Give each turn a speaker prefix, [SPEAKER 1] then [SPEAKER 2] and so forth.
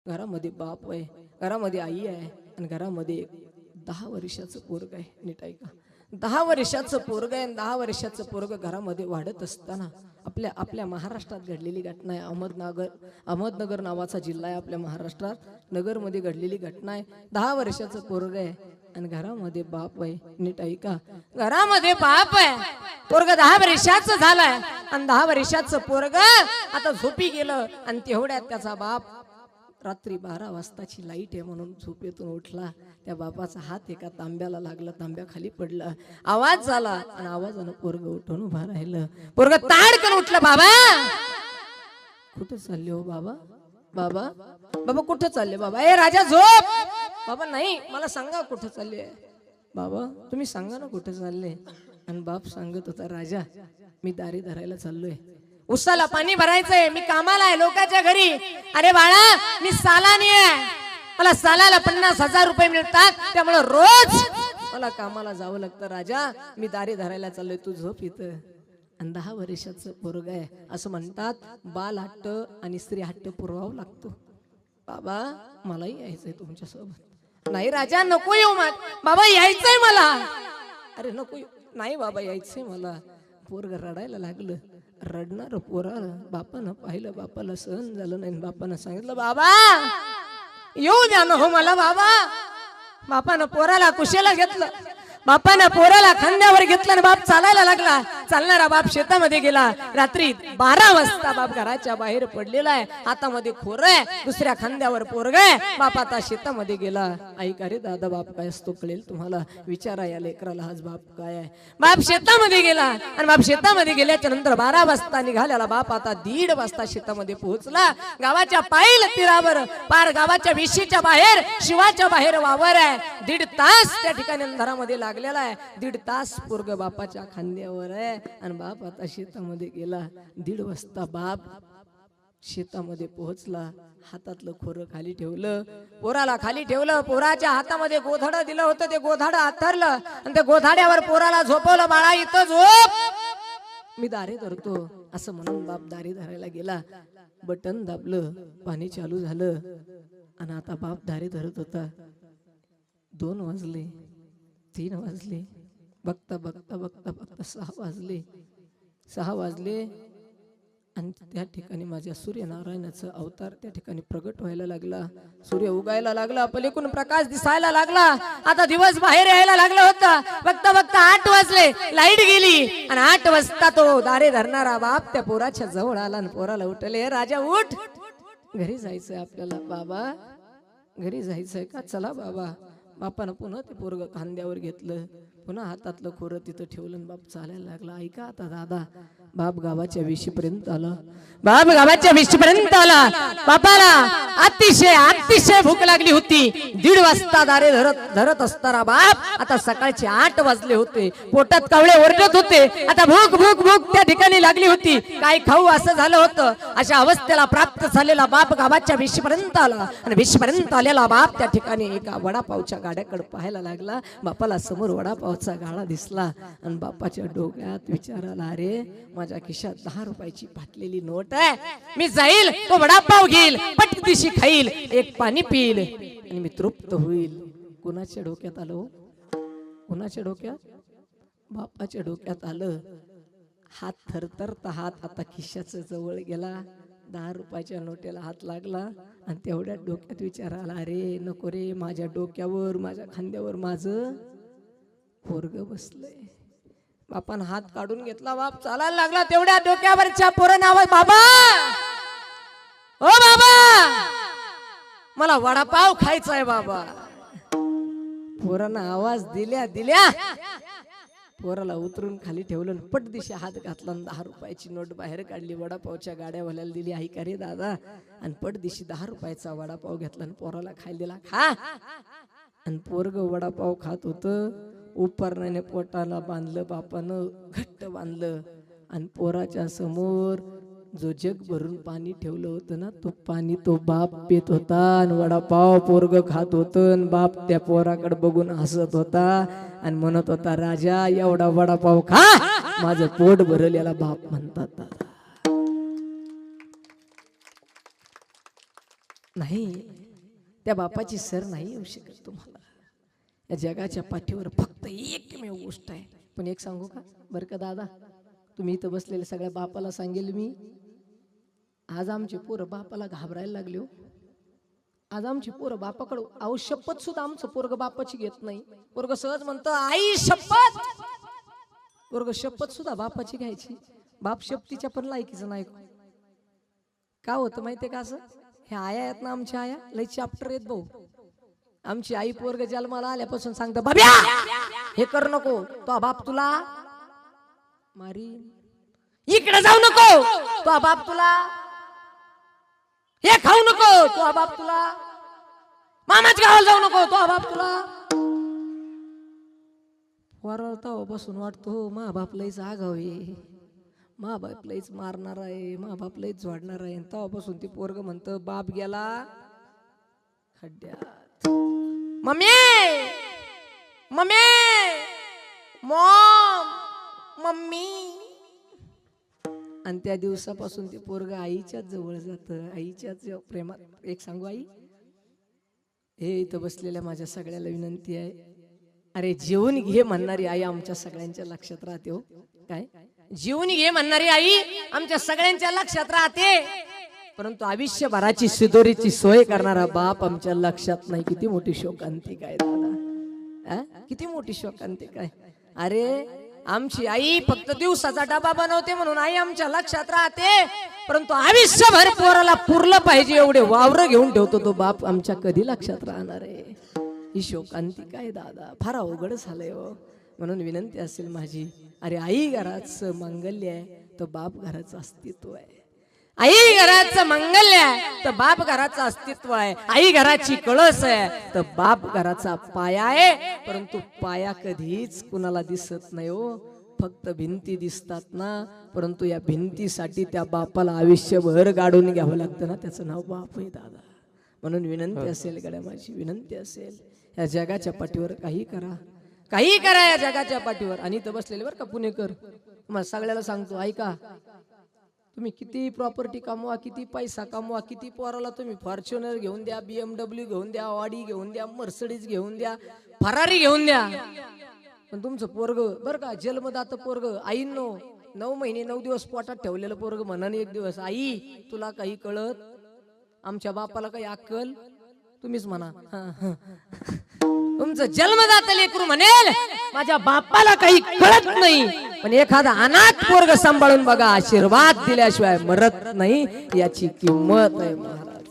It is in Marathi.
[SPEAKER 1] घरामध्ये बाप आहे, घरामध्ये आई आहे आणि घरामध्ये 10 वर्षाचं पोरग आहे. नीट ऐका, 10 वर्षाचं पोरग आहे. 10 वर्षाचं पोरग घरामध्ये वाढत असताना आपल्या आपल्या महाराष्ट्रात घडलेली घटना आहे. अहमदनगर नावाचा जिल्हा आहे आपल्या महाराष्ट्रात. नगरमध्ये घडलेली घटना आहे. 10 वर्षाचं पोरग आहे आणि घरामध्ये बाप आहे. नीट ऐका, घरामध्ये बाप आहे. पोरग 10 वर्षाचं झालंय आणि 10 वर्षाचं पोरग आता झोपी गेलं आणि तेवढ्यात त्याचा बाप रात्री 12 वाजताची लाईट आहे म्हणून झोपेतून उठला. त्या बापाचा हात एका तांब्याला लागला, तांब्या खाली पडला, आवाज झाला आणि आवाजानं पोरग उठून उभा राहिलं. पोरग ताडकन उठलं. बाबा कुठं चालले हो बाबा? बाबा बाबा कुठं चालले बाबा? ए राजा झोप. बाबा नाही, मला सांगा कुठं चालले. बाबा तुम्ही सांगा ना कुठं चालले. आणि बाप सांगत होता, राजा मी दारी धरायला चाललोय, उसाला पाणी भरायचंय, मी कामाला आहे लोकांच्या घरी. अरे बाळा मी सालानी आहे, मला सालाला 50,000 रुपये मिळतात, त्यामुळे रोज मला कामाला जावं लागतं. राजा मी दारी धरायला चाललोय, तू झोप इथं. आणि 10 वर्षाचं पोरग आहे. असं म्हणतात बाल हट्ट आणि स्त्री हट्ट पुरवावा लागतो. बाबा मलाही यायचंय तुमच्या सोबत. नाही राजा नको येऊ. बाबा यायचंय मला. अरे नको नाही बाबा यायचंय मला. पोरग रडायला लागलं. रडणार पोराला बापानं पाहिलं, बापाला सहन झालं नाही. बापानं सांगितलं, बाबा येऊ द्या ना हो मला. बापानं पोराला कुशेला घेतलं, बापानं पोराला खांद्यावर घेतलं आणि बाप चालायला लागला. चालणारा बाप शेतामध्ये गेला. रात्री 12 वाजता बाप घराच्या बाहेर पडलेला आहे, हातामध्ये खोर आहे, दुसऱ्या खांद्यावर पोरग आहे. बाप आता शेतामध्ये गेला. ऐका रे दादा, बाप काय असतो कळेल तुम्हाला. विचारा या लेकराला आज बाप काय आहे. बाप शेतामध्ये गेला आणि बाप शेतामध्ये गेल्याच्या नंतर 12 वाजता निघालेला बाप आता 1:30 वाजता शेतामध्ये पोहोचला. गावाच्या पायल तीरावर, पार गावाच्या विशीच्या बाहेर, शिवाच्या बाहेर वावर आहे. 1.5 तास त्या ठिकाणी अंधारामध्ये लागलेला आहे. 1.5 तास पोरग बापाच्या खांद्यावर आहे आणि बाप आता शेतामध्ये गेला. 1:30 वाजता बाप शेतामध्ये पोहोचला. हातातलं खोरं खाली ठेवलं, पोराला खाली ठेवलं. पोराच्या हातामध्ये गोधाड दिलं होतं, ते गोधाड हातरलं आणि त्या गोधाड्यावर पोराला झोपवलं. बाळा इथं झोप, मी दारे धरतो असं म्हणून बाप दारे धरायला गेला. बटन दाबलं, पाणी चालू झालं आणि आता बाप दारे धरत होता. 2 वाजले, 3 वाजले, बघता बघता बघता बघता 6 वाजले. 6 वाजले आणि त्या ठिकाणी माझ्या सूर्यनारायणाचा अवतार त्या ठिकाणी प्रगट व्हायला लागला. सूर्य उगायला लागला, पलीकडून प्रकाश दिसायला लागला. आता दिवस बाहेर यायला लागला होता. बघता बघता 8 वाजले, लाईट गेली आणि 8 वाजता तो दारे धरणारा बाप त्या पोराच्या जवळ आला आणि पोराला उठले. राजा उठ, घरी जायचंय आपल्याला. बाबा घरी जायचंय का? चला बाबा. बापानं पुन्हा ते पोरग खांद्यावर घेतलं, पुन्हा हातातलं खोरं तिथं ठेवलं, बाप चालायला लागला. ऐका आता दादा, बाप गावाच्या विशीपर्यंत आला. बाप गावाच्या विशीपर्यंत आला. बापाला अतिशय अतिशय भूक लागली होती. 1:30 वाजता दारे धरत असताना बाप आता सकाळचे 8 वाजले होते. पोटात कावळे ओरडत होते. आता भूक भूक भूक त्या ठिकाणी लागली होती. काय खाऊ असं झालं होतं. अशा अवस्थेला प्राप्त झालेला बाप गावाच्या विशीपर्यंत आला आणि विशीपर्यंत आलेला बाप त्या ठिकाणी एका वडापावच्या गाड्याकडे पाहायला लागला. बापाला समोर वडापावचा गाडा दिसला आणि बापाच्या डोक्यात विचार आला, अरे माझ्या खिशात 10 रुपयाची फाटलेली नोट आहे, मी जाईल तो वडापाव घेईल, पटदिशी खाईल, एक पाणी पिईल आणि मी तृप्त होईल. कुणाच्या डोक्यात आलो? कुणाच्या डोक्यात? बापाच्या डोक्यात आलं. हात थरथरता हात आता खिशाच्या जवळ गेला. 10 रुपयाच्या नोटेला हात लागला आणि तेवढ्या डोक्यात विचार आला, अरे नको रे, माझ्या डोक्यावर माझ्या खांद्यावर माझं पोरग बसलंय. बापान हात काढून घेतला. बाप चालायला लागला. तेवढ्या डोक्यावरच्या पोरं नाव, बाबा ओ बाबा मला वडापाव खायचा आहे बाबा. पोरांना आवाज दिल्या पोराला उतरून खाली ठेवलं, पटदिशी हात घातला, 10 रुपयाची नोट बाहेर काढली, वडापावच्या गाड्यावाल्याला दिली. ऐका रे दादा, आणि पटदिशी 10 रुपयाचा वडापाव घेतला आणि पोराला खायला दिला. खा. आणि पोरग वडापाव खात होतं. उपरण्याने पोटाला बांधलं, बापानं घट्ट बांधलं आणि पोराच्या समोर जो जग भरून पाणी ठेवलं होतं ना, तो पाणी तो बाप पित होता आणि वडापाव पोरग खात होतं आणि बाप त्या पोराकडे बघून हसत होता आणि म्हणत होता, राजा एवढा वडापाव खा, माझं पोट भरल, याला बाप म्हणतात. नाही, त्या बापाची सर नाही येऊ शकत तुम्हाला. या जगाच्या पाठीवर फक्त एकमेव गोष्ट आहे. पण एक सांगू का बरं का दादा, तुम्ही इथं बसलेल्या सगळ्या बापाला सांगेल मी, आज आमचे पोरं बापाला घाबरायला लागले हो. आज आमची पोरं बापाकडे, अहो शपथ सुद्धा आमचं पोरग बापाची घेत नाही. पोरग सहज म्हणतं आई शपथ, पोरग शपथ सुद्धा बापाची घ्यायची. बाप शपथीच्या पण लायकीचं नाही. का होतं माहितीये का असं? ह्या आया आहेत ना आमच्या आया, लई चॅप्टर आहेत भाऊ. आमची आई पोरग जन्माला आल्यापासून सांगतं बाब्या हे कर नको, तो बाप तुला मारी, इकडे जाऊ नको तो बाप तुला, हे खाऊ नको तो बाप तुला, मामाच्या गावाला जाऊ नको तो बाप तुला. वरळता बसून वाटतो मा बाप लईच आगाव आहे, मा बाप लईच मारणार आहे, मा बाप लईच झोडणार आहे. तेव्हापासून ते पोरग म्हणतं बाप गेला खड्ड्यात. Mummy mummy Maugham mummy. आणि त्या दिवसापासून ते पोरग आईच्याच जवळ जातं, आईच्याच प्रेमात. एक सांगू आई, हे इथं बसलेल्या माझ्या सगळ्याला विनंती आहे, अरे जेवून घे म्हणणारी आई आमच्या सगळ्यांच्या लक्षात राहते. हो काय जेवून घे म्हणणारी आई आमच्या सगळ्यांच्या लक्षात राहते, परंतु आयुष्यभराची सिदोरीची सोय करणारा बाप आमच्या लक्षात नाही. किती मोठी शोकांतिका आहे दादा, किती मोठी शोकांतिका आहे. अरे आमची आई फक्त दिवसाचा डबा बनवते म्हणून आई आमच्या लक्षात राहते, परंतु आयुष्यभर पोराला पुरलं पाहिजे एवढे वावर घेऊन ठेवतो तो बाप आमच्या कधी लक्षात राहणार आहे. ही शोकांतिका आहे दादा, फार अवघड झालंय हो. म्हणून विनंती असेल माझी, अरे आई घराचं मंगल्य आहे तर बाप घराचं अस्तित्व आहे. आई घराचं मंगल्य आहे तर बाप घराचं अस्तित्व आहे. आई घराची कळस आहे तर बाप घराचा पाया आहे. परंतु पाया कधीच कुणाला दिसत नाही हो, फक्त भिंती दिसतात ना. परंतु या भिंतीसाठी त्या बापाला आयुष्यभर गाडून घ्यावं लागतं ना, त्याचं नाव बाप आहे दादा. म्हणून विनंती असेल गड्या माझी, विनंती असेल, या जगाच्या पाठीवर काही करा, काही करा या जगाच्या पाठीवर. आणि इथं बसलेले बरं का पुणेकर, मग सगळ्याला सांगतो ऐका, तुम्ही किती प्रॉपर्टी कमवा, किती पैसा कमवा, किती पोराला तुम्ही फॉर्च्युनर घेऊन द्या, BMW घेऊन द्या, ऑडी घेऊन द्या, मर्सिडीज घेऊन द्या, फरारी घेऊन द्या, पण तुमचं पोरग बरं का जन्मदात पोरग, आईनो 9 महिने 9 दिवस पोटात ठेवलेलं पोरग म्हणाने एक दिवस आई तुला काही कळत, आमच्या बापाला काही अक्कल, तुम्हीच म्हणा तुमचं जन्मदात लेकरू म्हणेल माझ्या बापाला काही कळत नाही. पण एखादा अनाथ पोरग सांभाळून बघा, आशीर्वाद दिल्याशिवाय मरत नाही, याची किंमत आहे महाराज.